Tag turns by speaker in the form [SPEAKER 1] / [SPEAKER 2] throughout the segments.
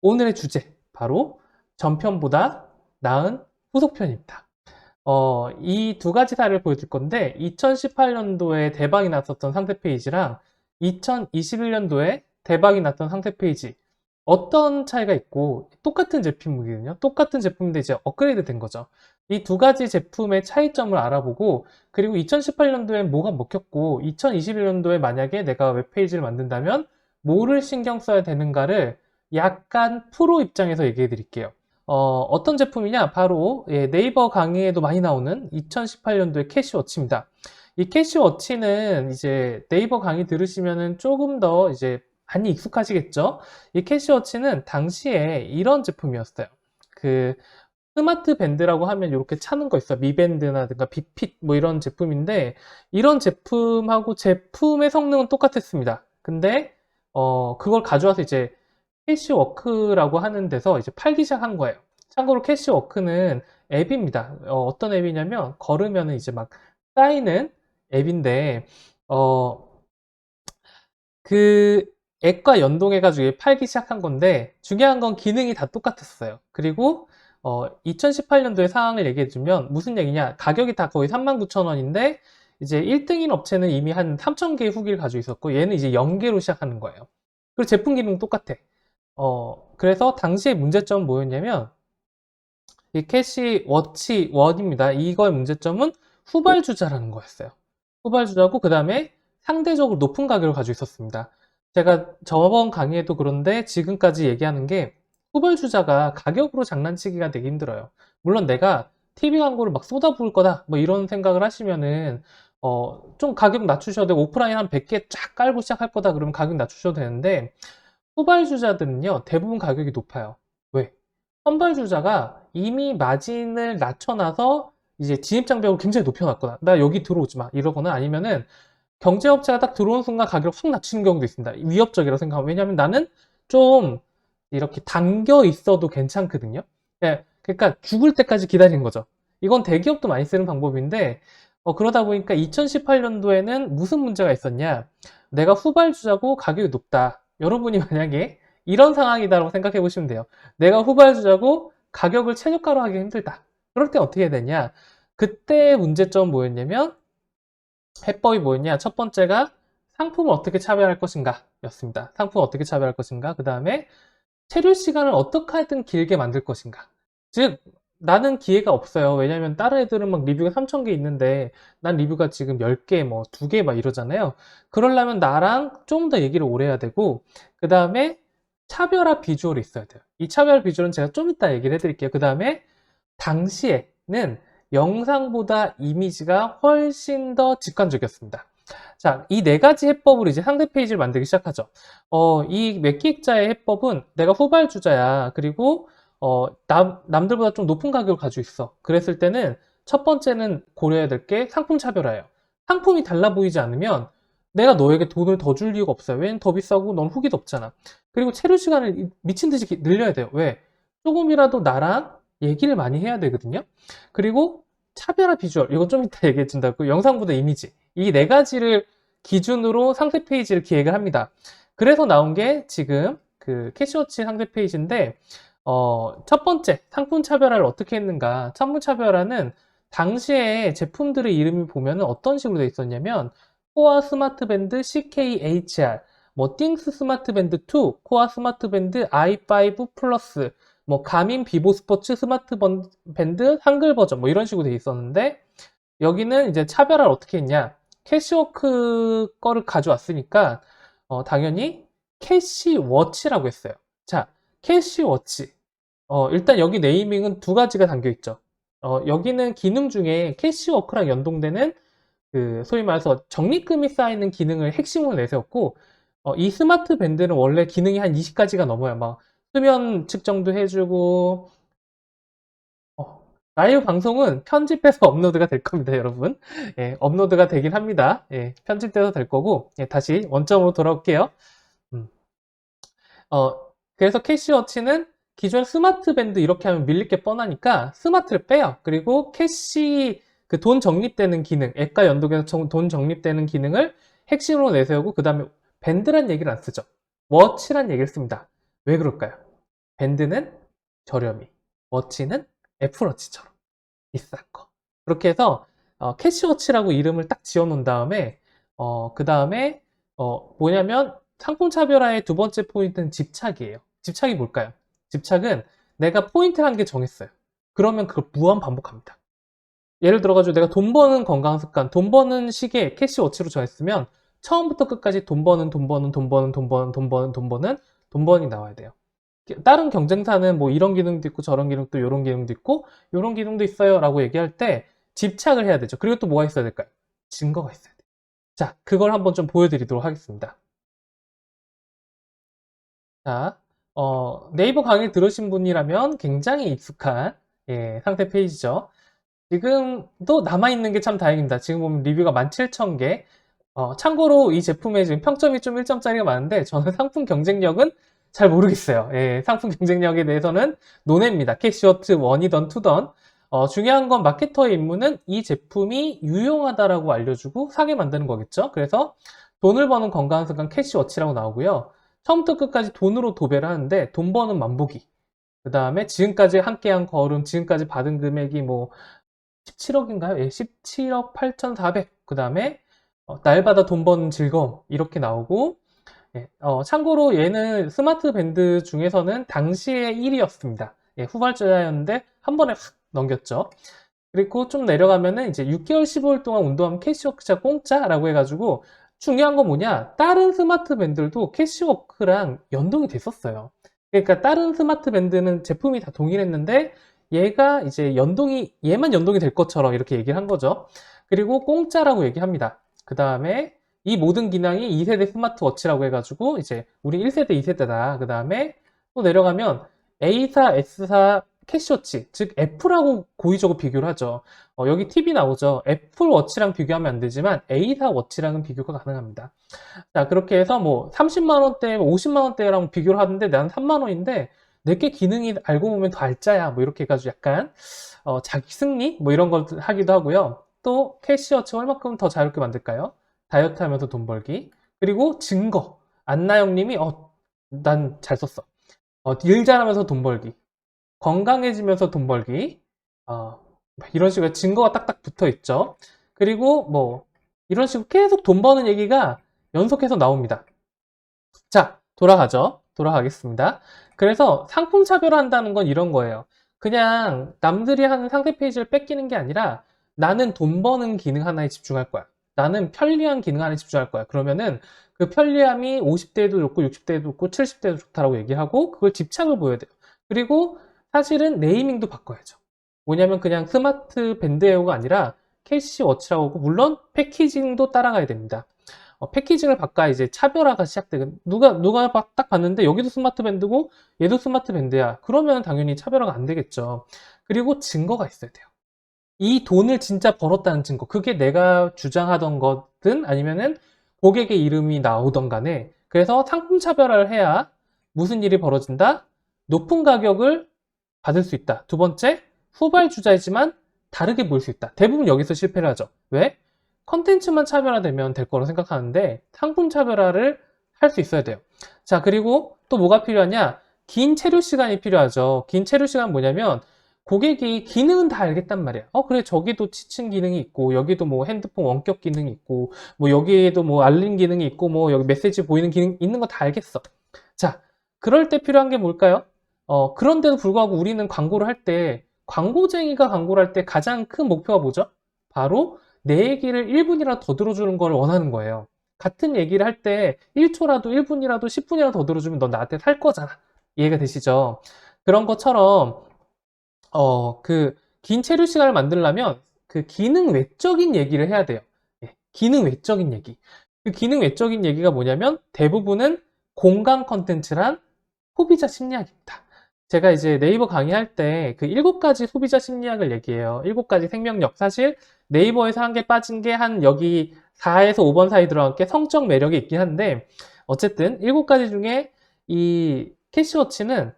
[SPEAKER 1] 오늘의 주제, 바로 전편보다 나은 후속편입니다. 이 두 가지 사례를 보여줄 건데, 2018년도에 대박이 났었던 상세 페이지랑 2021년도에 대박이 났던 상세 페이지, 어떤 차이가 있고, 똑같은 제품이거든요. 똑같은 제품인데 이제 업그레이드 된 거죠. 이 두 가지 제품의 차이점을 알아보고, 그리고 2018년도에 뭐가 먹혔고, 2021년도에 만약에 내가 웹페이지를 만든다면, 뭐를 신경 써야 되는가를 약간 프로 입장에서 얘기해 드릴게요. 어떤 제품이냐? 바로 네이버 강의에도 많이 나오는 2018년도의 캐시워치입니다. 이 캐시워치는 이제 네이버 강의 들으시면은 조금 더 이제 많이 익숙하시겠죠? 이 캐시워치는 당시에 이런 제품이었어요. 그 스마트 밴드라고 하면 이렇게 차는 거 있어요. 미밴드나든가 비핏 뭐 이런 제품인데, 이런 제품하고 제품의 성능은 똑같았습니다. 근데 그걸 가져와서 이제 캐시워크라고 하는 데서 이제 팔기 시작한 거예요. 참고로 캐시워크는 앱입니다. 떤 앱이냐면 걸으면 이제 막 쌓이는 앱인데, 어, 그 앱과 연동해가지고 팔기 시작한 건데, 중요한 건 기능이 다 똑같았어요. 그리고 2018년도의 상황을 얘기해주면 무슨 얘기냐? 가격이 다 거의 39,000원인데 이제 1등인 업체는 이미 한 3,000개의 후기를 가지고 있었고, 얘는 이제 0개로 시작하는 거예요. 그리고 제품 기능 똑같아. 그래서 당시의 문제점은 뭐였냐면, 이 캐시워치 1입니다. 이거의 문제점은 후발주자라는 거였어요. 후발주자고, 그 다음에 상대적으로 높은 가격을 가지고 있었습니다. 제가 저번 강의에도 그런데 지금까지 얘기하는 게, 후발주자가 가격으로 장난치기가 되게 힘들어요. 물론 내가 TV 광고를 막 쏟아부을 거다, 뭐 이런 생각을 하시면은, 좀 가격 낮추셔도 되고, 오프라인 한 100개 쫙 깔고 시작할 거다 그러면 가격 낮추셔도 되는데, 후발주자들은요, 대부분 가격이 높아요. 왜? 선발주자가 이미 마진을 낮춰놔서 이제 진입장벽을 굉장히 높여놨거나, 나 여기 들어오지 마, 이러거나, 아니면은 경제업체가 딱 들어오는 순간 가격을 확 낮추는 경우도 있습니다. 위협적이라고 생각하면. 왜냐면 나는 좀 이렇게 당겨 있어도 괜찮거든요. 예, 그러니까 죽을 때까지 기다리는 거죠. 이건 대기업도 많이 쓰는 방법인데, 그러다 보니까 2018년도에는 무슨 문제가 있었냐? 내가 후발주자고 가격이 높다. 여러분이 만약에 이런 상황이다라고 생각해 보시면 돼요. 내가 후발주자고 가격을 최저가로 하기 힘들다. 그럴 때 어떻게 해야 되냐? 그때 문제점은 뭐였냐면, 해법이 뭐였냐? 첫 번째가 상품을 어떻게 차별할 것인가 였습니다. 상품을 어떻게 차별할 것인가? 그 다음에 체류 시간을 어떻게 하든 길게 만들 것인가. 즉, 나는 기회가 없어요. 왜냐면 다른 애들은 막 리뷰가 3,000개 있는데 난 리뷰가 지금 10개, 뭐 2개 막 이러잖아요. 그러려면 나랑 좀 더 얘기를 오래 해야 되고, 그 다음에 차별화 비주얼이 있어야 돼요. 이 차별화 비주얼은 제가 좀 이따 얘기를 해드릴게요. 그 다음에 당시에는 영상보다 이미지가 훨씬 더 직관적이었습니다. 자, 이 네 가지 해법으로 이제 상대 페이지를 만들기 시작하죠. 이 맥기획자의 해법은 내가 후발주자야. 그리고, 남들보다 좀 높은 가격을 가지고 있어. 그랬을 때는 첫 번째는 고려해야 될 게 상품 차별화예요. 상품이 달라 보이지 않으면 내가 너에게 돈을 더 줄 이유가 없어요. 왜냐면 더 비싸고 넌 후기도 없잖아. 그리고 체류 시간을 미친 듯이 늘려야 돼요. 왜? 조금이라도 나랑 얘기를 많이 해야 되거든요. 그리고 차별화 비주얼, 이건 좀 이따 얘기해 준다고. 영상보다 이미지. 이 네 가지를 기준으로 상세 페이지를 기획을 합니다. 그래서 나온 게 지금 그 캐시워치 상세 페이지인데, 첫 번째, 상품 차별화를 어떻게 했는가. 상품 차별화는 당시에 제품들의 이름이 보면은 어떤 식으로 돼 있었냐면, 코아 스마트 밴드 CKHR, 뭐, 띵스 스마트 밴드 2, 코아 스마트 밴드 i5 플러스, 뭐, 가민 비보 스포츠 스마트 밴드 한글 버전, 뭐, 이런 식으로 돼 있었는데, 여기는 이제 차별화를 어떻게 했냐. 캐시워크 거를 가져왔으니까 당연히 캐시워치라고 했어요. 자, 캐시워치. 일단 여기 네이밍은 두 가지가 담겨 있죠. 여기는 기능 중에 캐시워크랑 연동되는 그 소위 말해서 적립금이 쌓이는 기능을 핵심으로 내세웠고, 이 스마트 밴드는 원래 기능이 한 20가지가 넘어요. 막 수면 측정도 해주고, 라이브 방송은 편집해서 업로드가 될 겁니다, 여러분. 예, 업로드가 되긴 합니다. 예, 편집돼서 될 거고, 예, 다시 원점으로 돌아올게요. 음. 어, 그래서 캐시워치는 기존 스마트 밴드 이렇게 하면 밀릴 게 뻔하니까 스마트를 빼요. 그리고 캐시, 그 돈 적립되는 기능, 앱과 연동해서 돈 적립되는 기능을 핵심으로 내세우고, 그 다음에 밴드란 얘기를 안 쓰죠. 워치란 얘기를 씁니다. 왜 그럴까요? 밴드는 저렴이, 워치는 애플워치처럼 비싼 거. 그렇게 해서 캐시워치라고 이름을 딱 지어 놓은 다음에 그 다음에 뭐냐면 상품 차별화의 두 번째 포인트는 집착이에요. 집착이 뭘까요? 집착은 내가 포인트 한 개 정했어요. 그러면 그걸 무한 반복합니다. 예를 들어가지고 내가 돈 버는 건강 습관, 돈 버는 시계 캐시워치로 정했으면 처음부터 끝까지 돈 버는, 돈 버는, 돈 버는, 돈 버는, 돈 버는, 돈 버는, 돈 버는 나와야 돼요. 다른 경쟁사는 뭐 이런 기능도 있고 저런 기능도 이런 기능도 있고 이런 기능도 있어요 라고 얘기할 때 집착을 해야 되죠. 그리고 또 뭐가 있어야 될까요? 증거가 있어야 돼요. 자, 그걸 한번 좀 보여드리도록 하겠습니다. 자, 네이버 강의 들으신 분이라면 굉장히 익숙한 상세 페이지죠. 지금도 남아있는 게 참 다행입니다. 지금 보면 리뷰가 17,000개. 참고로 이 제품에 지금 평점이 좀 1점짜리가 많은데 저는 상품 경쟁력은 잘 모르겠어요. 상품 경쟁력에 대해서는 논외입니다. 캐시워트 1이던 2던. 중요한 건 마케터의 임무는 이 제품이 유용하다라고 알려주고 사게 만드는 거겠죠. 그래서 돈을 버는 건강한 습관 캐시워치라고 나오고요. 처음부터 끝까지 돈으로 도배를 하는데 돈 버는 만보기. 그 다음에 지금까지 함께한 걸음, 지금까지 받은 금액이 뭐 17억인가요? 예, 17억 8,400. 그 다음에 날마다 돈 버는 즐거움 이렇게 나오고 참고로 얘는 스마트 밴드 중에서는 당시에 1위였습니다. 후발주자였는데 한 번에 확 넘겼죠. 그리고 좀 내려가면은 이제 6개월 15일 동안 운동하면 캐시워크가 공짜라고 해가지고 중요한 건 뭐냐? 다른 스마트 밴드들도 캐시워크랑 연동이 됐었어요. 그러니까 다른 스마트 밴드는 제품이 다 동일했는데 얘가 이제 얘만 연동이 될 것처럼 이렇게 얘기를 한 거죠. 그리고 공짜라고 얘기합니다. 그 다음에 이 모든 기능이 2세대 스마트워치라고 해가지고 이제 우리 1세대, 2세대다. 그 다음에 또 내려가면 A사, S사 캐시워치, 즉 애플하고 고의적으로 비교를 하죠. 여기 팁이 나오죠. 애플워치랑 비교하면 안 되지만 A사 워치랑은 비교가 가능합니다. 자, 그렇게 해서 뭐 30만 원대, 50만 원대랑 비교를 하는데 나는 3만 원인데 내게 기능이 알고 보면 더 알짜야. 뭐 이렇게 해가지고 약간 자기 승리 뭐 이런 걸 하기도 하고요. 또 캐시워치 얼마큼 더 자유롭게 만들까요? 다이어트 하면서 돈 벌기. 그리고 증거. 안나영님이 난 잘 썼어. 일 잘하면서 돈 벌기. 건강해지면서 돈 벌기. 이런 식으로 증거가 딱딱 붙어 있죠. 그리고 뭐 이런 식으로 계속 돈 버는 얘기가 연속해서 나옵니다. 자, 돌아가겠습니다. 그래서 상품 차별화한다는 건 이런 거예요. 그냥 남들이 하는 상세 페이지를 뺏기는 게 아니라 나는 돈 버는 기능 하나에 집중할 거야. 나는 편리한 기능 하나에 집중할 거야. 그러면은 그 편리함이 50대에도 좋고 60대에도 좋고 70대에도 좋다라고 얘기하고 그걸 집착을 보여야 돼요. 그리고 사실은 네이밍도 바꿔야죠. 뭐냐면 그냥 스마트 밴드웨어가 아니라 캐시워치라고 하고 물론 패키징도 따라가야 됩니다. 패키징을 바꿔야 이제 차별화가 시작되고 누가 딱 봤는데 여기도 스마트 밴드고 얘도 스마트 밴드야. 그러면 당연히 차별화가 안 되겠죠. 그리고 증거가 있어야 돼요. 이 돈을 진짜 벌었다는 증거. 그게 내가 주장하던 거든 아니면은 고객의 이름이 나오던 간에 그래서 상품 차별화를 해야 무슨 일이 벌어진다? 높은 가격을 받을 수 있다. 두 번째, 후발주자이지만 다르게 보일 수 있다. 대부분 여기서 실패를 하죠. 왜? 컨텐츠만 차별화되면 될 거라고 생각하는데 상품 차별화를 할 수 있어야 돼요. 자, 그리고 또 뭐가 필요하냐? 긴 체류 시간이 필요하죠. 긴 체류 시간 뭐냐면 고객이 기능은 다 알겠단 말이야. 그래, 저기도 치층 기능이 있고, 여기도 뭐 핸드폰 원격 기능이 있고, 뭐 여기에도 뭐 알림 기능이 있고, 뭐 여기 메시지 보이는 기능 있는 거 다 알겠어. 자, 그럴 때 필요한 게 뭘까요? 그런데도 불구하고 우리는 광고를 할 때, 광고쟁이가 광고를 할 때 가장 큰 목표가 뭐죠? 바로 내 얘기를 1분이라도 더 들어주는 걸 원하는 거예요. 같은 얘기를 할 때 1초라도 1분이라도 10분이라도 더 들어주면 너 나한테 살 거잖아. 이해가 되시죠? 그런 것처럼 그 긴 체류 시간을 만들려면 그 기능 외적인 얘기를 해야 돼요. 기능 외적인 얘기. 그 기능 외적인 얘기가 뭐냐면 대부분은 공감 컨텐츠란 소비자 심리학입니다. 제가 이제 네이버 강의할 때 그 7가지 소비자 심리학을 얘기해요. 7가지 생명력. 사실 네이버에서 한 개 빠진 게 한 여기 4에서 5번 사이 들어간 게 성적 매력이 있긴 한데 어쨌든 7가지 중에 이 캐시워치는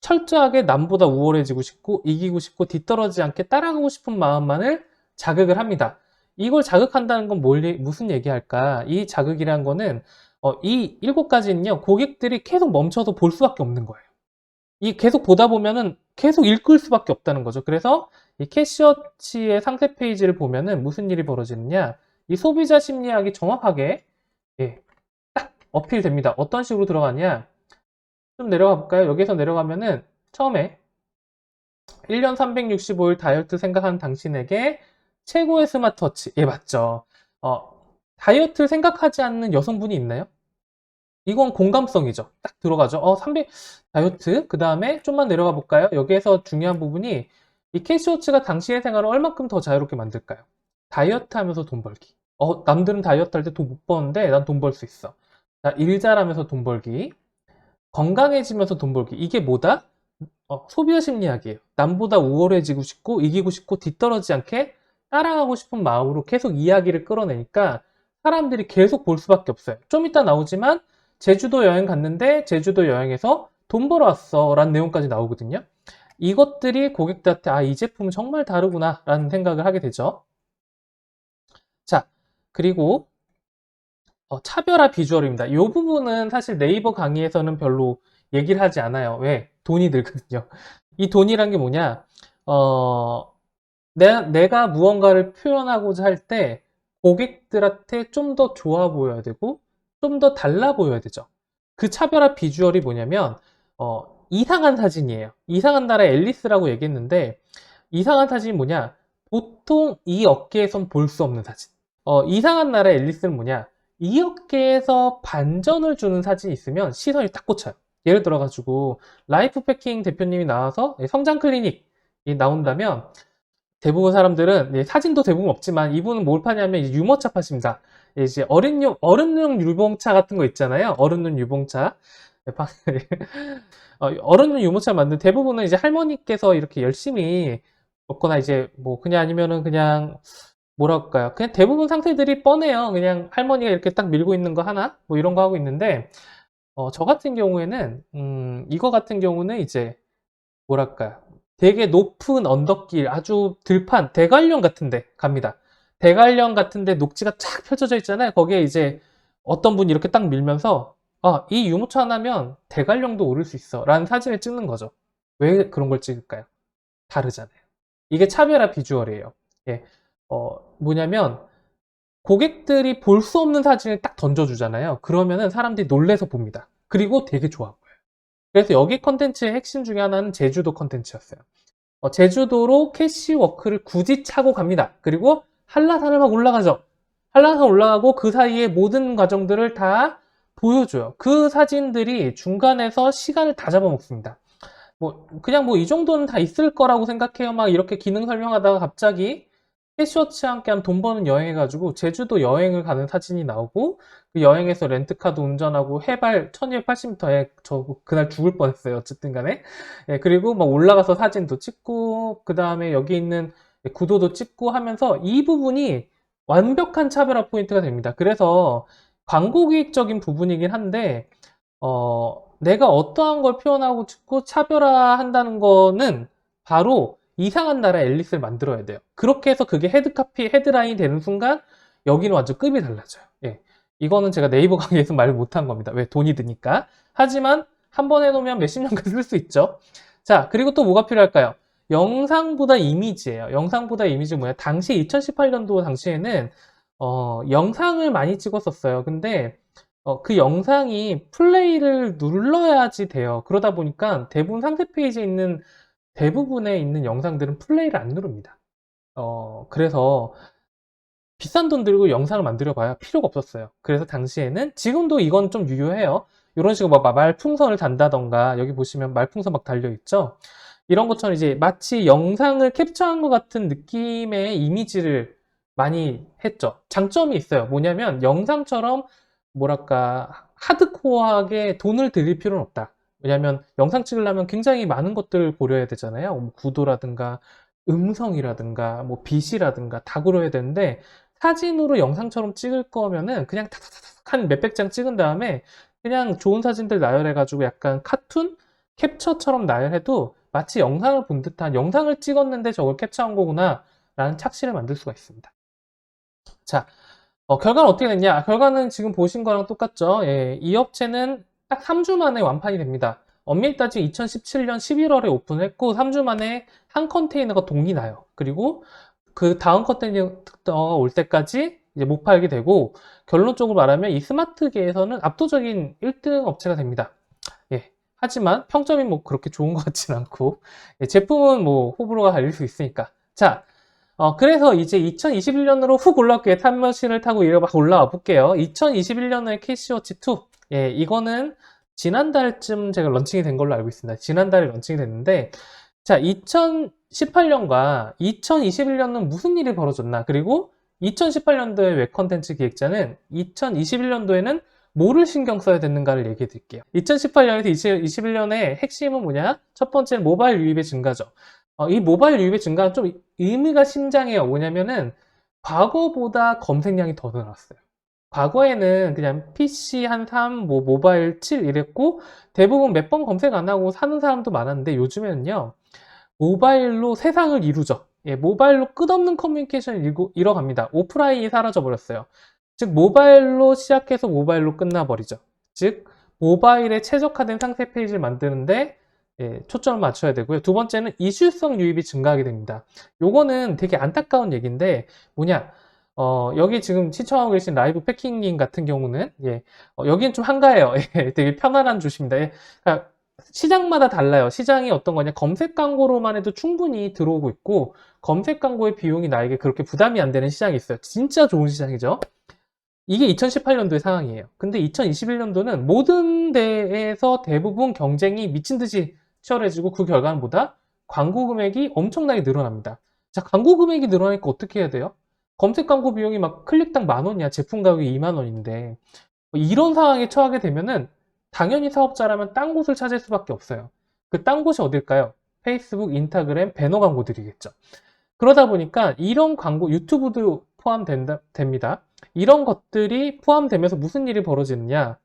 [SPEAKER 1] 철저하게 남보다 우월해지고 싶고 이기고 싶고 뒤떨어지지 않게 따라가고 싶은 마음만을 자극을 합니다. 이걸 자극한다는 건 무슨 얘기할까? 이 자극이라는 거는 이 7가지는요 고객들이 계속 멈춰서 볼 수밖에 없는 거예요. 이 계속 보다 보면은 계속 읽을 수밖에 없다는 거죠. 그래서 이 캐시워치의 상세 페이지를 보면은 무슨 일이 벌어지느냐, 이 소비자 심리학이 정확하게 예, 딱 어필됩니다. 어떤 식으로 들어가냐, 좀 내려가 볼까요? 여기서 내려가면은 처음에 1년 365일 다이어트 생각하는 당신에게 최고의 스마트워치. 예, 맞죠. 어, 다이어트를 생각하지 않는 여성분이 있나요? 이건 공감성이죠. 딱 들어가죠. 300 다이어트. 그 다음에 좀만 내려가 볼까요? 여기에서 중요한 부분이 이 캐시워치가 당신의 생활을 얼만큼 더 자유롭게 만들까요? 다이어트 하면서 돈 벌기. 남들은 다이어트 할 때 돈 못 버는데 난 돈 벌 수 있어. 자, 일 잘하면서 돈 벌기. 건강해지면서 돈 벌기. 이게 뭐다? 소비자 심리학이에요. 남보다 우월해지고 싶고 이기고 싶고 뒤떨어지지 않게 따라가고 싶은 마음으로 계속 이야기를 끌어내니까 사람들이 계속 볼 수밖에 없어요. 좀 이따 나오지만 제주도 여행 갔는데 제주도 여행에서 돈 벌어왔어 라는 내용까지 나오거든요. 이것들이 고객들한테 이 제품은 정말 다르구나 라는 생각을 하게 되죠. 자, 그리고 차별화 비주얼입니다. 이 부분은 사실 네이버 강의에서는 별로 얘기를 하지 않아요. 왜? 돈이 들거든요. 이 돈이란 게 뭐냐? 어, 내가 무언가를 표현하고자 할 때 고객들한테 좀 더 좋아 보여야 되고 좀 더 달라 보여야 되죠. 그 차별화 비주얼이 뭐냐면 이상한 사진이에요. 이상한 나라의 앨리스라고 얘기했는데 이상한 사진이 뭐냐? 보통 이 업계에선 볼 수 없는 사진. 이상한 나라의 앨리스는 뭐냐? 이 업계에서 반전을 주는 사진이 있으면 시선이 딱 꽂혀요. 예를 들어가지고 라이프 패킹 대표님이 나와서 성장 클리닉이 나온다면 대부분 사람들은 사진도 대부분 없지만 이분은 뭘 파냐면 이제 유모차 파십니다. 이제 어른용 유봉차 같은 거 있잖아요. 어른용 유봉차. 어른용 유모차 만든 대부분은 이제 할머니께서 이렇게 열심히 먹거나 이제 뭐 그냥 아니면은 그냥 뭐랄까요. 그냥 대부분 상태들이 뻔해요. 그냥 할머니가 이렇게 딱 밀고 있는 거 하나 뭐 이런 거 하고 있는데 저 같은 경우에는 이거 같은 경우는 이제 뭐랄까요. 되게 높은 언덕길, 아주 들판, 대관령 같은데 갑니다. 대관령 같은데 녹지가 쫙 펼쳐져 있잖아요. 거기에 이제 어떤 분이 이렇게 딱 밀면서 이 유모차 하나면 대관령도 오를 수 있어 라는 사진을 찍는 거죠. 왜 그런 걸 찍을까요? 다르잖아요. 이게 차별화 비주얼이에요. 예. 뭐냐면 고객들이 볼 수 없는 사진을 딱 던져주잖아요. 그러면은 사람들이 놀래서 봅니다. 그리고 되게 좋아 보여요. 그래서 여기 컨텐츠의 핵심 중에 하나는 제주도 컨텐츠였어요. 제주도로 캐시워크를 굳이 차고 갑니다. 그리고 한라산을 막 올라가죠. 한라산 올라가고 그 사이에 모든 과정들을 다 보여줘요. 그 사진들이 중간에서 시간을 다 잡아먹습니다. 그냥 이 정도는 다 있을 거라고 생각해요. 막 이렇게 기능 설명하다가 갑자기 캐시워치와 함께한 돈 버는 여행 해가지고 제주도 여행을 가는 사진이 나오고 그 여행에서 렌트카도 운전하고 해발 1280m에 저 그날 죽을 뻔했어요. 어쨌든 간에. 예, 그리고 막 올라가서 사진도 찍고 그 다음에 여기 있는 구도도 찍고 하면서 이 부분이 완벽한 차별화 포인트가 됩니다. 그래서 광고 기획적인 부분이긴 한데 내가 어떠한 걸 표현하고 싶고 차별화한다는 거는 바로 이상한 나라 앨리스를 만들어야 돼요. 그렇게 해서 그게 헤드라인이 되는 순간 여기는 완전 급이 달라져요. 예. 이거는 제가 네이버 강의에서 말 못한 겁니다. 왜? 돈이 드니까. 하지만 한 번 해놓으면 몇십 년간 쓸 수 있죠. 자, 그리고 또 뭐가 필요할까요? 영상보다 이미지예요. 영상보다 이미지는 뭐야? 당시 2018년도 당시에는 영상을 많이 찍었었어요. 근데 그 영상이 플레이를 눌러야지 돼요. 그러다 보니까 대부분 상세 페이지에 있는 대부분에 있는 영상들은 플레이를 안 누릅니다. 그래서 비싼 돈 들고 영상을 만들어 봐야 필요가 없었어요. 그래서 당시에는 지금도 이건 좀 유효해요. 이런 식으로 막 말풍선을 단다던가 여기 보시면 말풍선 막 달려 있죠. 이런 것처럼 이제 마치 영상을 캡처한 것 같은 느낌의 이미지를 많이 했죠. 장점이 있어요. 뭐냐면 영상처럼 뭐랄까 하드코어하게 돈을 들일 필요는 없다. 왜냐면 영상 찍으려면 굉장히 많은 것들을 고려해야 되잖아요. 뭐 구도라든가 음성이라든가 뭐 빛이라든가 다 고려해야 되는데 사진으로 영상처럼 찍을 거면은 그냥 탁탁탁 한 몇백 장 찍은 다음에 그냥 좋은 사진들 나열해가지고 약간 카툰 캡처처럼 나열해도 마치 영상을 본 듯한 영상을 찍었는데 저걸 캡처한 거구나 라는 착시를 만들 수가 있습니다. 자, 결과는 어떻게 됐냐? 결과는 지금 보신 거랑 똑같죠? 예, 이 업체는 딱 3주 만에 완판이 됩니다. 엄밀히 따지면 2017년 11월에 오픈했고 3주 만에 한 컨테이너가 동이 나요. 그리고 그 다음 컨테이너가 올 때까지 이제 못 팔게 되고, 결론적으로 말하면 이 스마트계에서는 압도적인 1등 업체가 됩니다. 예. 하지만 평점이 뭐 그렇게 좋은 것 같진 않고, 예, 제품은 뭐 호불호가 갈릴 수 있으니까. 자, 그래서 이제 2021년으로 훅 올라올게요. 타임머신을 타고 이래 막 올라와 볼게요. 2021년에 캐시워치 2. 예, 이거는 지난달쯤 제가 런칭이 된 걸로 알고 있습니다. 지난달에 런칭이 됐는데, 자, 2018년과 2021년은 무슨 일이 벌어졌나? 그리고 2018년도의 웹 컨텐츠 기획자는 2021년도에는 뭐를 신경 써야 되는가를 얘기해 드릴게요. 2018년에서 2021년의 핵심은 뭐냐? 첫 번째는 모바일 유입의 증가죠. 이 모바일 유입의 증가는 좀 의미가 심장해요. 뭐냐면은 과거보다 검색량이 더 늘었어요. 과거에는 그냥 PC 한 3, 뭐 모바일 7 이랬고 대부분 몇 번 검색 안 하고 사는 사람도 많았는데, 요즘에는요 모바일로 세상을 이루죠. 예, 모바일로 끝없는 커뮤니케이션을 이뤄갑니다. 오프라인이 사라져버렸어요. 즉 모바일로 시작해서 모바일로 끝나버리죠. 즉 모바일에 최적화된 상세 페이지를 만드는데, 예, 초점을 맞춰야 되고요. 두 번째는 이슈성 유입이 증가하게 됩니다. 요거는 되게 안타까운 얘기인데 뭐냐, 여기 지금 시청하고 계신 라이브 패킹님 같은 경우는, 예, 여기는 좀 한가해요. 예, 되게 편안한 주십니다. 예, 그러니까 시장마다 달라요. 시장이 어떤 거냐, 검색 광고로만 해도 충분히 들어오고 있고, 검색 광고의 비용이 나에게 그렇게 부담이 안 되는 시장이 있어요. 진짜 좋은 시장이죠. 이게 2018년도의 상황이에요. 근데 2021년도는 모든 데에서 대부분 경쟁이 미친 듯이 치열해지고, 그 결과는 뭐다? 광고 금액이 엄청나게 늘어납니다. 자, 광고 금액이 늘어나니까 어떻게 해야 돼요? 검색 광고 비용이 막 클릭당 10,000원이야. 제품 가격이 20,000원인데. 이런 상황에 처하게 되면은 당연히 사업자라면 딴 곳을 찾을 수밖에 없어요. 그 딴 곳이 어딜까요? 페이스북, 인스타그램, 배너 광고들이겠죠. 그러다 보니까 이런 광고, 유튜브도 포함됩니다. 이런 것들이 포함되면서 무슨 일이 벌어지느냐?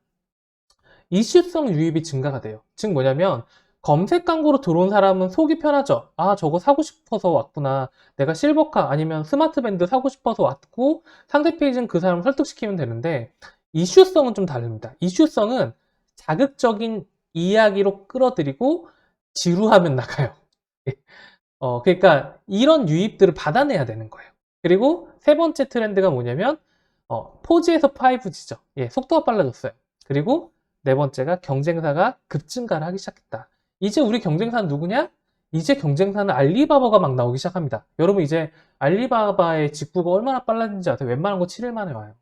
[SPEAKER 1] 이슈성 유입이 증가가 돼요. 즉 뭐냐면 검색 광고로 들어온 사람은 속이 편하죠. 아, 저거 사고 싶어서 왔구나. 내가 실버카 아니면 스마트밴드 사고 싶어서 왔고, 상세 페이지는 그 사람을 설득시키면 되는데, 이슈성은 좀 다릅니다. 이슈성은 자극적인 이야기로 끌어들이고 지루하면 나가요. 그러니까 이런 유입들을 받아내야 되는 거예요. 그리고 세 번째 트렌드가 뭐냐면 4G에서 5G죠. 예, 속도가 빨라졌어요. 그리고 네 번째가 경쟁사가 급증가를 하기 시작했다. 이제 우리 경쟁사는 누구냐? 이제 경쟁사는 알리바바가 막 나오기 시작합니다. 여러분, 이제 알리바바의 직구가 얼마나 빨랐는지 아세요? 웬만한 거 7일 만에 와요.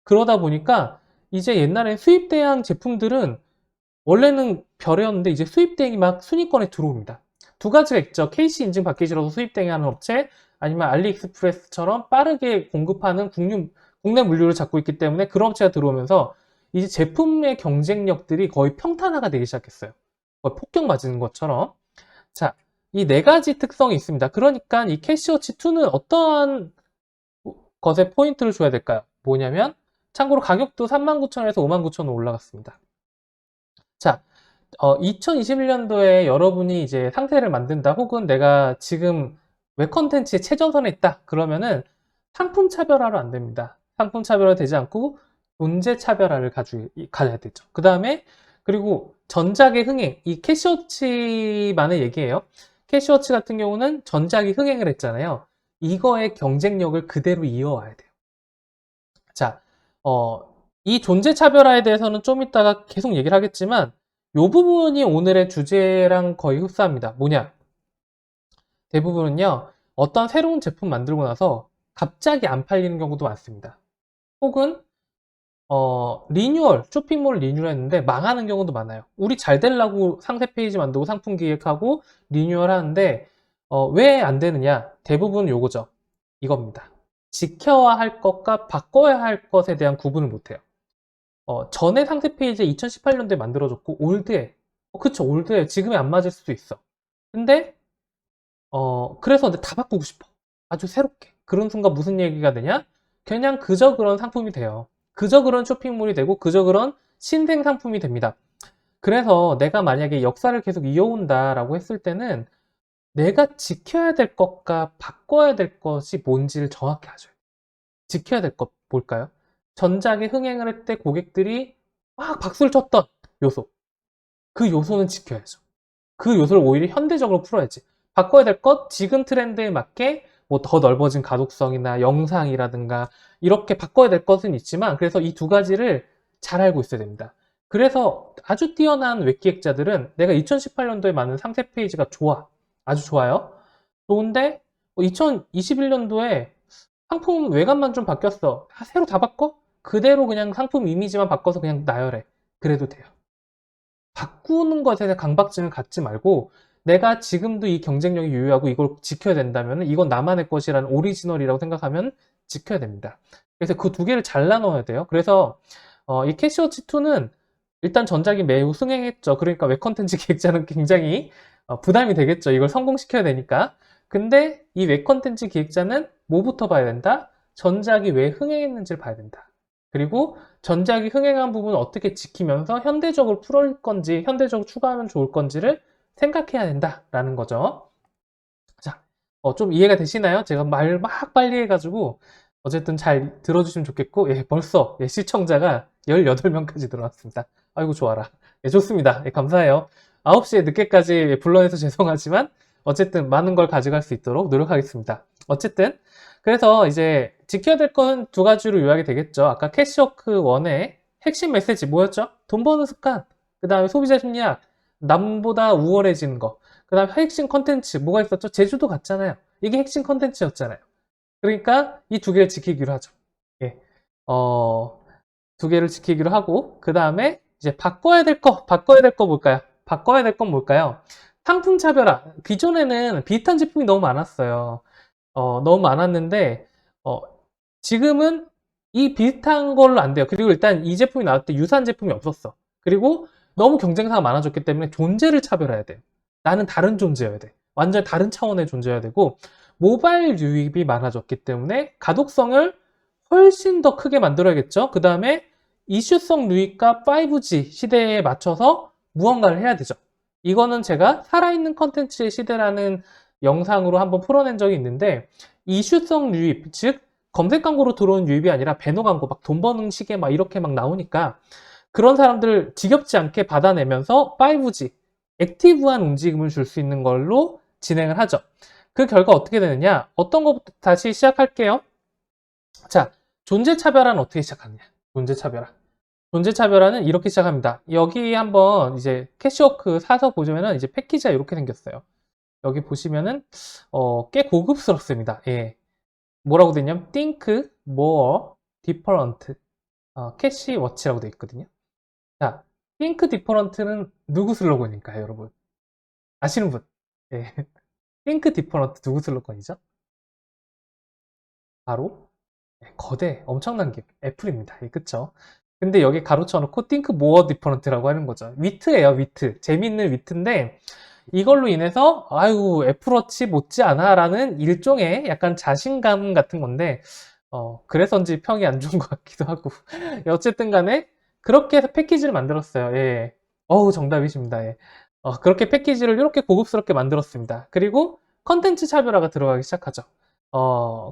[SPEAKER 1] 그러다 보니까 이제 옛날에 수입 대행 제품들은 원래는 별이었는데 이제 수입 대행이 막 순위권에 들어옵니다. 두 가지가 있죠. KC 인증 받기 싫어서 수입 대행하는 업체, 아니면 알리익스프레스처럼 빠르게 공급하는 국내 물류를 잡고 있기 때문에 그런 업체가 들어오면서 이제 제품의 경쟁력들이 거의 평탄화가 되기 시작했어요. 거의 폭격 맞은 것처럼. 자, 이 네 가지 특성이 있습니다. 그러니까 이 캐시워치 2는 어떠한 것에 포인트를 줘야 될까요? 뭐냐면, 참고로 가격도 39,000원에서 59,000원 올라갔습니다. 자, 2021년도에 여러분이 이제 상세를 만든다, 혹은 내가 지금 웹 컨텐츠의 최전선에 있다, 그러면은 상품 차별화로 안 됩니다. 상품 차별화 되지 않고 존재 차별화를 가져야 되죠. 그 다음에, 그리고 전작의 흥행, 이 캐시워치만의 얘기예요. 캐시워치 같은 경우는 전작이 흥행을 했잖아요. 이거의 경쟁력을 그대로 이어와야 돼요. 자, 이 존재 차별화에 대해서는 좀 이따가 계속 얘기를 하겠지만, 이 부분이 오늘의 주제랑 거의 흡사합니다. 뭐냐? 대부분은요, 어떤 새로운 제품 만들고 나서 갑자기 안 팔리는 경우도 많습니다. 혹은 리뉴얼, 쇼핑몰 리뉴얼 했는데 망하는 경우도 많아요. 우리 잘 되려고 상세 페이지 만들고 상품 기획하고 리뉴얼 하는데 왜 안 되느냐? 대부분 요거죠. 이겁니다. 지켜야 할 것과 바꿔야 할 것에 대한 구분을 못해요. 전에 상세 페이지 2018년도에 만들어졌고 올드해. 그쵸, 올드해. 지금에 안 맞을 수도 있어. 근데 그래서 근데 다 바꾸고 싶어. 아주 새롭게. 그런 순간 무슨 얘기가 되냐? 그냥 그저 그런 상품이 돼요. 그저 그런 쇼핑몰이 되고 그저 그런 신생 상품이 됩니다. 그래서 내가 만약에 역사를 계속 이어온다라고 했을 때는 내가 지켜야 될 것과 바꿔야 될 것이 뭔지를 정확히 아셔야 돼요. 지켜야 될 것 뭘까요? 전작에 흥행을 할 때 고객들이 막 박수를 쳤던 요소. 그 요소는 지켜야죠. 그 요소를 오히려 현대적으로 풀어야지. 바꿔야 될 것, 지금 트렌드에 맞게 뭐 더 넓어진 가독성이나 영상이라든가 이렇게 바꿔야 될 것은 있지만, 그래서 이 두 가지를 잘 알고 있어야 됩니다. 그래서 아주 뛰어난 웹기획자들은 내가 2018년도에 많은 상세 페이지가 좋아. 아주 좋아요. 좋은데 2021년도에 상품 외관만 좀 바뀌었어. 새로 다 바꿔? 그대로 그냥 상품 이미지만 바꿔서 그냥 나열해. 그래도 돼요. 바꾸는 것에 대해 강박증을 갖지 말고, 내가 지금도 이 경쟁력이 유효하고 이걸 지켜야 된다면 이건 나만의 것이라는 오리지널이라고 생각하면 지켜야 됩니다. 그래서 그 두 개를 잘 나눠야 돼요. 그래서 이 캐시워치2는 일단 전작이 매우 승행했죠. 그러니까 웹 컨텐츠 기획자는 굉장히 부담이 되겠죠. 이걸 성공시켜야 되니까. 근데 이 웹 컨텐츠 기획자는 뭐부터 봐야 된다? 전작이 왜 흥행했는지를 봐야 된다. 그리고 전작이 흥행한 부분을 어떻게 지키면서 현대적으로 풀을 건지, 현대적으로 추가하면 좋을 건지를 생각해야 된다라는 거죠. 자, 좀 이해가 되시나요? 제가 말 막 빨리 해가지고 어쨌든 잘 들어주시면 좋겠고, 예, 벌써 시청자가 18명까지 들어왔습니다. 아이고 좋아라. 예, 좋습니다. 예, 감사해요. 9시에 늦게까지 불러내서 죄송하지만 어쨌든 많은 걸 가져갈 수 있도록 노력하겠습니다. 어쨌든 그래서 이제 지켜야 될 건 두 가지로 요약이 되겠죠. 아까 캐시워크 1의 핵심 메시지 뭐였죠? 돈 버는 습관, 그 다음에 소비자 심리학, 남보다 우월해지는 거, 그 다음에 핵심 컨텐츠 뭐가 있었죠? 제주도 갔잖아요. 이게 핵심 컨텐츠였잖아요. 그러니까 이 두 개를 지키기로 하죠. 예. 두 개를 지키기로 하고, 그 다음에 이제 바꿔야 될 거 뭘까요? 바꿔야 될 건 뭘까요? 상품 차별화. 기존에는 비슷한 제품이 너무 많았어요. 너무 많았는데, 어, 지금은 이 비슷한 걸로 안 돼요. 그리고 일단 이 제품이 나올 때 유사한 제품이 없었어. 그리고 너무 경쟁사가 많아졌기 때문에 존재를 차별해야 돼. 나는 다른 존재여야 돼. 완전 다른 차원의 존재여야 되고, 모바일 유입이 많아졌기 때문에 가독성을 훨씬 더 크게 만들어야겠죠. 그 다음에 이슈성 유입과 5G 시대에 맞춰서 무언가를 해야 되죠. 이거는 제가 살아있는 컨텐츠의 시대라는 영상으로 한번 풀어낸 적이 있는데, 이슈성 유입, 즉 검색 광고로 들어온 유입이 아니라 배너 광고, 막 돈 버는 시계 막 이렇게 막 나오니까 그런 사람들을 지겹지 않게 받아내면서 5G, 액티브한 움직임을 줄 수 있는 걸로 진행을 하죠. 그 결과 어떻게 되느냐? 어떤 것부터 다시 시작할게요. 자, 존재차별화는 어떻게 시작하느냐? 존재차별화. 존재차별화는 이렇게 시작합니다. 여기 한번 이제 캐시워크 사서 보시면은 이제 패키지가 이렇게 생겼어요. 여기 보시면은 꽤 고급스럽습니다. 예. 뭐라고 되어 있냐면 think more different 캐시워치라고 되어 있거든요. 자, think different는 누구 슬로건일까요, 여러분? 아시는 분? 예. think different 누구 슬로건이죠? 바로 거대 엄청난 게 애플입니다. 예, 그쵸? 근데 여기 가로쳐놓고 think more different라고 하는 거죠. 위트예요, 위트. 재밌는 위트인데 이걸로 인해서 아유 애플워치 못지않아 라는 일종의 약간 자신감 같은 건데 그래서인지 평이 안 좋은 것 같기도 하고 어쨌든 간에 그렇게 해서 패키지를 만들었어요. 예. 어우 정답이십니다. 예. 그렇게 패키지를 이렇게 고급스럽게 만들었습니다. 그리고 컨텐츠 차별화가 들어가기 시작하죠.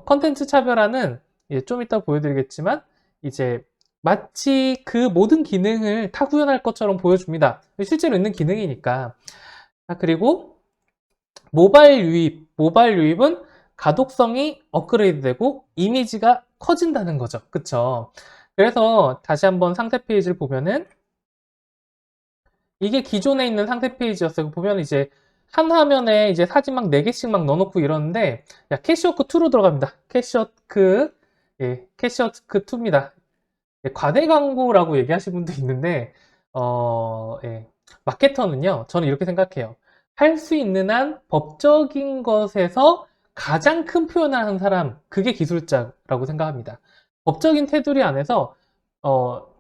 [SPEAKER 1] 컨텐츠 차별화는 좀 이따 보여드리겠지만 이제 마치 그 모든 기능을 다 구현할 것처럼 보여줍니다. 실제로 있는 기능이니까. 그리고 모바일 유입은 가독성이 업그레이드되고 이미지가 커진다는 거죠. 그쵸? 그래서 다시 한번 상세 페이지를 보면은 이게 기존에 있는 상세 페이지였어요. 보면 이제 한 화면에 이제 사진 막 4개씩 막 넣어놓고 이러는데, 야, 캐시워크 2로 들어갑니다. 캐시워크 2입니다. 과대 광고라고 얘기하시는 분도 있는데, 예. 마케터는요, 저는 이렇게 생각해요. 할 수 있는 한 법적인 것에서 가장 큰 표현을 하는 사람, 그게 기술자라고 생각합니다. 법적인 테두리 안에서,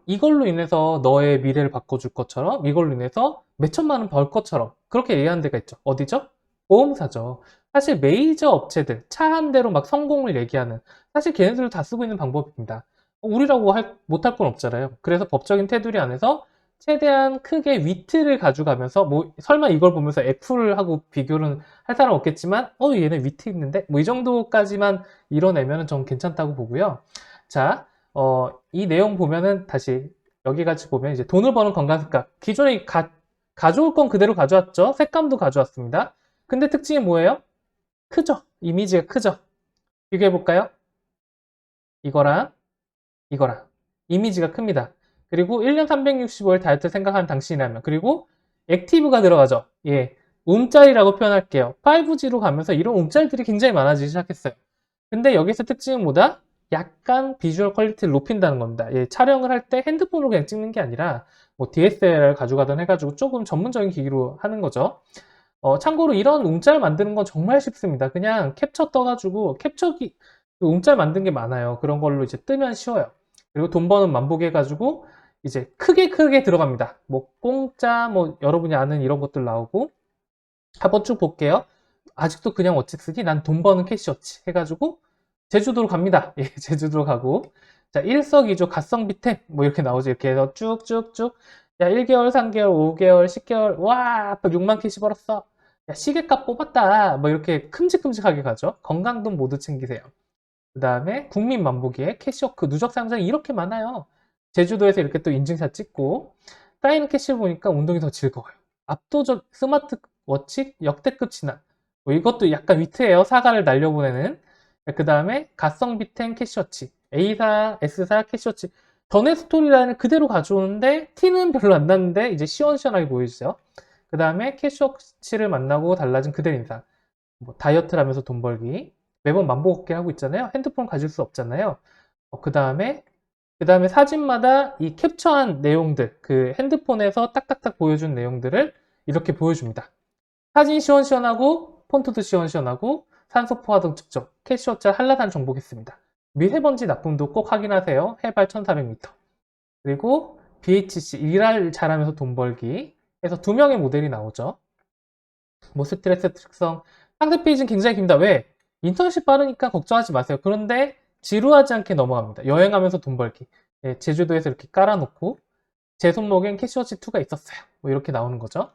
[SPEAKER 1] 이걸로 인해서 너의 미래를 바꿔줄 것처럼, 이걸로 인해서 몇천만 원 벌 것처럼, 그렇게 얘기하는 데가 있죠. 어디죠? 보험사죠. 사실 메이저 업체들, 차 한 대로 막 성공을 얘기하는, 사실 걔네들 다 쓰고 있는 방법입니다. 우리라고 못할 건 없잖아요. 그래서 법적인 테두리 안에서 최대한 크게 위트를 가져가면서 뭐 설마 이걸 보면서 애플하고 비교는 할 사람 없겠지만 얘네 위트 있는데 뭐 이 정도까지만 이뤄내면은 전 괜찮다고 보고요. 자, 이 내용 보면은 다시 여기까지 보면 이제 돈을 버는 건강 습관. 기존에 가져올 건 그대로 가져왔죠. 색감도 가져왔습니다. 근데 특징이 뭐예요? 크죠? 이미지가 크죠? 비교해볼까요? 이거랑 이거랑 이미지가 큽니다. 그리고 1년 365일 다이어트 생각하는 당신이라면, 그리고 액티브가 들어가죠. 예, 움짤이라고 표현할게요. 5G로 가면서 이런 움짤들이 굉장히 많아지기 시작했어요. 근데 여기서 특징은 뭐다? 약간 비주얼 퀄리티를 높인다는 겁니다. 예, 촬영을 할 때 핸드폰으로 그냥 찍는 게 아니라 뭐 DSLR 가져가든 해가지고 조금 전문적인 기기로 하는 거죠. 참고로 이런 움짤 만드는 건 정말 쉽습니다. 그냥 캡처 떠가지고 캡처기 움짤 만든 게 많아요. 그런 걸로 이제 뜨면 쉬워요. 그리고 돈 버는 만보기 해가지고 이제 크게 들어갑니다. 뭐 공짜, 뭐 여러분이 아는 이런 것들 나오고. 한번 쭉 볼게요. 아직도 그냥 워치 쓰기? 난 돈 버는 캐시워치 해가지고 제주도로 갑니다. 예, 제주도로 가고. 자, 일석이조 가성 비템 뭐 이렇게 나오죠. 이렇게 해서 쭉쭉쭉. 야, 1개월, 3개월, 5개월, 10개월. 와, 또 6만 캐시 벌었어. 야, 시계값 뽑았다. 뭐 이렇게 큼직큼직하게 가죠. 건강돈 모두 챙기세요. 그 다음에 국민 만보기에 캐시워크 누적 사용자가 이렇게 많아요. 제주도에서 이렇게 또 인증샷 찍고 쌓이는 캐시를 보니까 운동이 더 즐거워요. 압도적 스마트워치 역대급 진화. 뭐 이것도 약간 위트해요. 사과를 날려보내는. 그 다음에 가성비템 캐시워치, A사, S사 캐시워치. 전에 스토리라인을 그대로 가져오는데 티는 별로 안 났는데 이제 시원시원하게 보여주죠. 그 다음에 캐시워치를 만나고 달라진 그대 인상. 뭐 다이어트라면서 돈 벌기. 매번 만보 걷기 하고 있잖아요. 핸드폰 가질 수 없잖아요. 그 다음에 사진마다 이 캡처한 내용들, 그 핸드폰에서 딱딱딱 보여준 내용들을 이렇게 보여줍니다. 사진 시원시원하고 폰트도 시원시원하고 산소 포화등 측정, 캐시워치 한라산 정보겠습니다. 미세먼지 나쁨도 꼭 확인하세요. 해발 1400m. 그리고 BHC 일할 잘하면서 돈 벌기 해서 두 명의 모델이 나오죠. 뭐 스트레스 특성. 상세 페이지는 굉장히 깁니다. 왜? 인터넷이 빠르니까 걱정하지 마세요. 그런데 지루하지 않게 넘어갑니다. 여행하면서 돈 벌기. 예, 제주도에서 이렇게 깔아놓고 제 손목엔 캐시워치 2가 있었어요. 뭐 이렇게 나오는 거죠.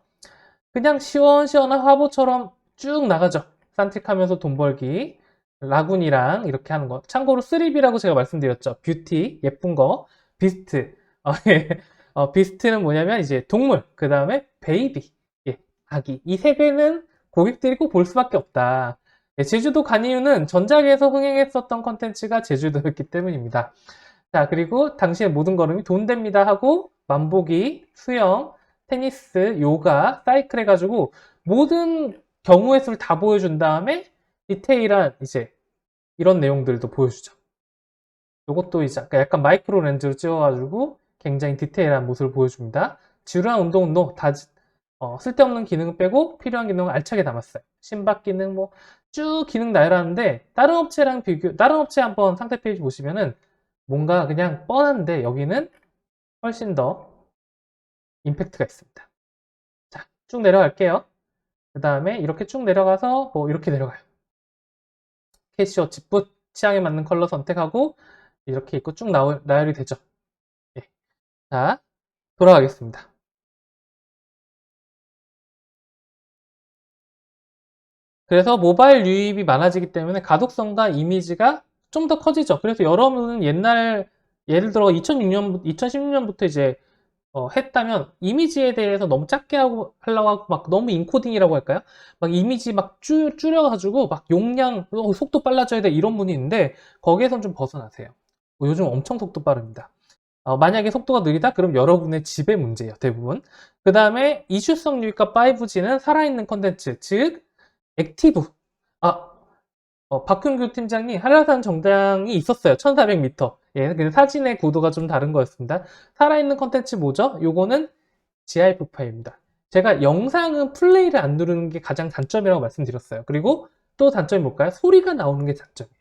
[SPEAKER 1] 그냥 시원시원한 화보처럼 쭉 나가죠. 산책하면서 돈 벌기. 라군이랑 이렇게 하는 거. 참고로 3B라고 제가 말씀드렸죠. 뷰티, 예쁜 거. 비스트. 예. 비스트는 뭐냐면 이제 동물. 그 다음에 베이비. 예, 아기. 이 세 개는 고객들이 꼭 볼 수밖에 없다. 예, 제주도 간 이유는 전작에서 흥행했었던 컨텐츠가 제주도였기 때문입니다. 자, 그리고 당신의 모든 걸음이 돈 됩니다 하고 만보기, 수영, 테니스, 요가, 사이클 해가지고 모든 경우의 수를 다 보여준 다음에 디테일한 이제 이런 내용들도 보여주죠. 이것도 이제 약간 마이크로 렌즈로 찍어가지고 굉장히 디테일한 모습을 보여줍니다. 지루한 운동도 다 쓸데없는 기능은 빼고 필요한 기능을 알차게 담았어요. 심박 기능 뭐 쭉 기능 나열하는데 다른 업체랑 다른 업체 한번 상세 페이지 보시면은 뭔가 그냥 뻔한데 여기는 훨씬 더 임팩트가 있습니다. 자, 쭉 내려갈게요. 그 다음에 이렇게 쭉 내려가서 뭐 이렇게 내려가요. 캐시워치 붓 취향에 맞는 컬러 선택하고 이렇게 있고 쭉 나열이 되죠. 예. 자, 돌아가겠습니다. 그래서 모바일 유입이 많아지기 때문에 가독성과 이미지가 좀 더 커지죠. 그래서 여러분은 예를 들어 2016년부터 이제 했다면 이미지에 대해서 너무 작게 하려고 하고 막 너무 인코딩이라고 할까요? 막 이미지 막 줄여가지고 막 용량, 속도 빨라져야 돼 이런 분이 있는데 거기에선 좀 벗어나세요. 요즘 엄청 속도 빠릅니다. 만약에 속도가 느리다? 그럼 여러분의 집의 문제예요, 대부분. 그 다음에 이슈성 유입과 5G는 살아있는 컨텐츠, 즉 액티브. 아, 박훈규 팀장님 한라산 정장이 있었어요. 1400m. 예, 근데 사진의 구도가 좀 다른 거였습니다. 살아있는 컨텐츠 뭐죠? 요거는 GIF 파일입니다. 제가 영상은 플레이를 안 누르는 게 가장 단점이라고 말씀드렸어요. 그리고 또 단점이 뭘까요? 소리가 나오는 게 단점이에요.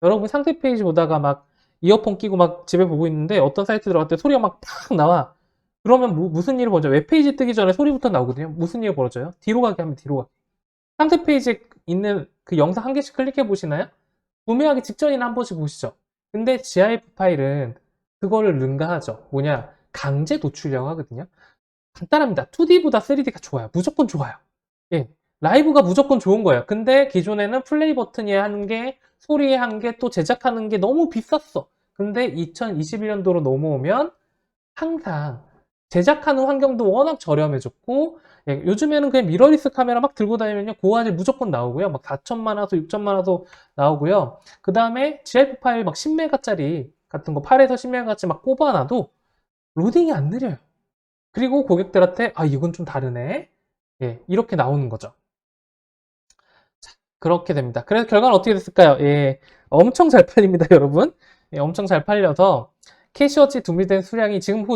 [SPEAKER 1] 여러분 상세 페이지 보다가 막 이어폰 끼고 막 집에 보고 있는데 어떤 사이트 들어갈 때 소리가 막 팍 나와. 그러면 무슨 일이 벌어져요? 웹페이지 뜨기 전에 소리부터 나오거든요. 무슨 일이 벌어져요? 뒤로 가게 하면 뒤로 가게. 상세 페이지에 있는 그 영상 한 개씩 클릭해 보시나요? 구매하기 직전이나 한 번씩 보시죠. 근데 GIF 파일은 그거를 능가하죠. 뭐냐? 강제 노출이라고 하거든요. 간단합니다. 2D보다 3D가 좋아요. 무조건 좋아요. 예. 라이브가 무조건 좋은 거예요. 근데 기존에는 플레이 버튼이 한 개, 소리에 한 개, 또 제작하는 게 너무 비쌌어. 근데 2021년도로 넘어오면 항상 제작하는 환경도 워낙 저렴해졌고, 예, 요즘에는 그냥 미러리스 카메라 막 들고 다니면요, 고화질 무조건 나오고요. 막 4천만 화소, 6천만 화소 나오고요. 그 다음에 GIF 파일 막 10메가짜리 같은 거 8에서 10메가짜리 막 꼽아놔도 로딩이 안 느려요. 그리고 고객들한테, 아, 이건 좀 다르네. 예, 이렇게 나오는 거죠. 자, 그렇게 됩니다. 그래서 결과는 어떻게 됐을까요? 예, 엄청 잘 팔립니다, 여러분. 예, 엄청 잘 팔려서 캐시워치 준비된 수량이 지금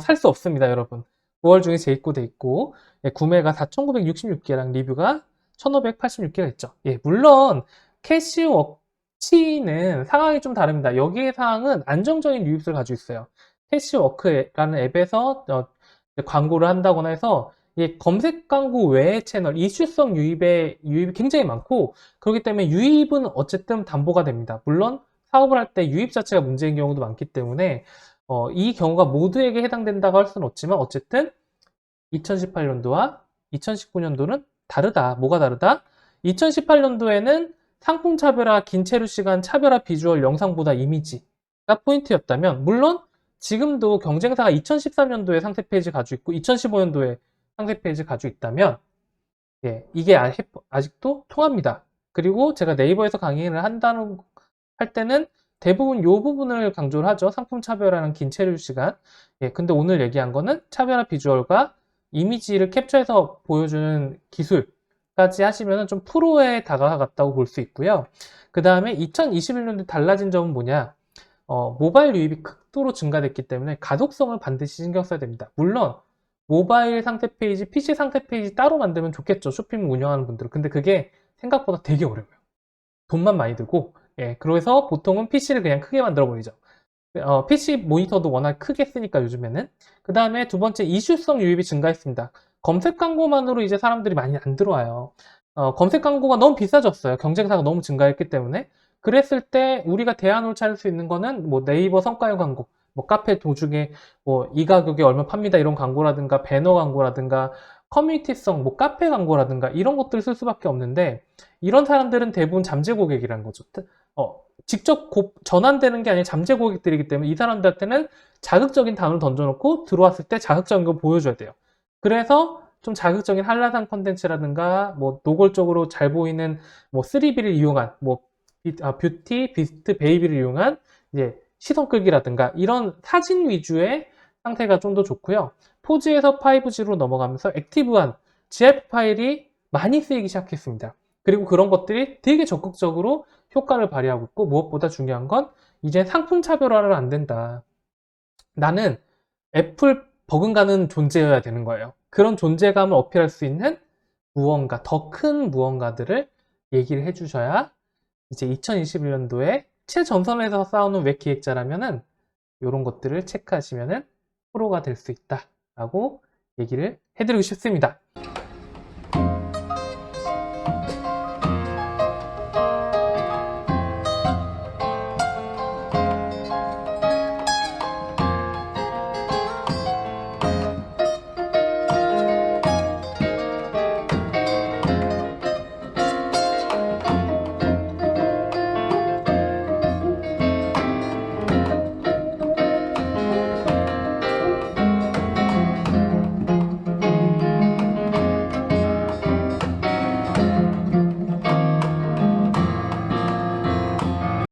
[SPEAKER 1] 살 수 없습니다, 여러분. 9월 중에 재입고돼 있고, 예, 구매가 4,966개랑 리뷰가 1,586개가 있죠. 예, 물론 캐시워치는 상황이 좀 다릅니다. 여기의 상황은 안정적인 유입수를 가지고 있어요. 캐시워크라는 앱에서 광고를 한다거나 해서 검색 광고 외의 채널, 이슈성 유입이 굉장히 많고, 그렇기 때문에 유입은 어쨌든 담보가 됩니다. 물론 사업을 할 때 유입 자체가 문제인 경우도 많기 때문에 이 경우가 모두에게 해당된다고 할 수는 없지만, 어쨌든 2018년도와 2019년도는 다르다. 뭐가 다르다? 2018년도에는 상품 차별화, 긴 체류 시간, 차별화 비주얼, 영상보다 이미지가 포인트였다면, 물론 지금도 경쟁사가 2013년도에 상세 페이지 가지고 있고 2015년도에 상세 페이지 가지고 있다면, 예, 이게 아직도 통합니다. 그리고 제가 네이버에서 강의를 할 때는 대부분 이 부분을 강조를 하죠. 상품 차별화는 긴 체류 시간. 예, 근데 오늘 얘기한 거는 차별화 비주얼과 이미지를 캡처해서 보여주는 기술까지 하시면 좀 프로에 다가갔다고 볼 수 있고요. 그 다음에 2021년도에 달라진 점은 뭐냐? 모바일 유입이 극도로 증가됐기 때문에 가독성을 반드시 신경 써야 됩니다. 물론 모바일 상태 페이지, PC 상태 페이지 따로 만들면 좋겠죠. 쇼핑몰 운영하는 분들은. 근데 그게 생각보다 되게 어려워요. 돈만 많이 들고, 예, 그래서 보통은 PC를 그냥 크게 만들어 버리죠. PC 모니터도 워낙 크게 쓰니까 요즘에는. 그 다음에 두 번째, 이슈성 유입이 증가했습니다. 검색 광고만으로 이제 사람들이 많이 안 들어와요. 검색 광고가 너무 비싸졌어요. 경쟁사가 너무 증가했기 때문에. 그랬을 때 우리가 대안으로 찾을 수 있는 거는 뭐 네이버 성과형 광고, 뭐 카페 도중에 뭐 이 가격에 얼마 팝니다 이런 광고라든가 배너 광고라든가 커뮤니티성 뭐 카페 광고라든가 이런 것들을 쓸 수밖에 없는데, 이런 사람들은 대부분 잠재 고객이라는 거죠. 직접 전환되는 게 아니라 잠재 고객들이기 때문에 이 사람들한테는 자극적인 단어를 던져놓고 들어왔을 때 자극적인 걸 보여줘야 돼요. 그래서 좀 자극적인 한라산 컨텐츠라든가 뭐 노골적으로 잘 보이는 뭐 3B를 이용한 뭐 뷰티, 비스트, 베이비를 이용한 이제 시선 끌기라든가 이런 사진 위주의 상태가 좀 더 좋고요. 4G에서 5G로 넘어가면서 액티브한 GIF 파일이 많이 쓰이기 시작했습니다. 그리고 그런 것들이 되게 적극적으로 효과를 발휘하고 있고, 무엇보다 중요한 건 이제 상품 차별화를 안 된다. 나는 애플 버금가는 존재여야 되는 거예요. 그런 존재감을 어필할 수 있는 무언가, 더 큰 무언가들을 얘기를 해주셔야 이제 2021년도에 최전선에서 싸우는 웹 기획자라면은 이런 것들을 체크하시면은 프로가 될 수 있다라고 얘기를 해드리고 싶습니다.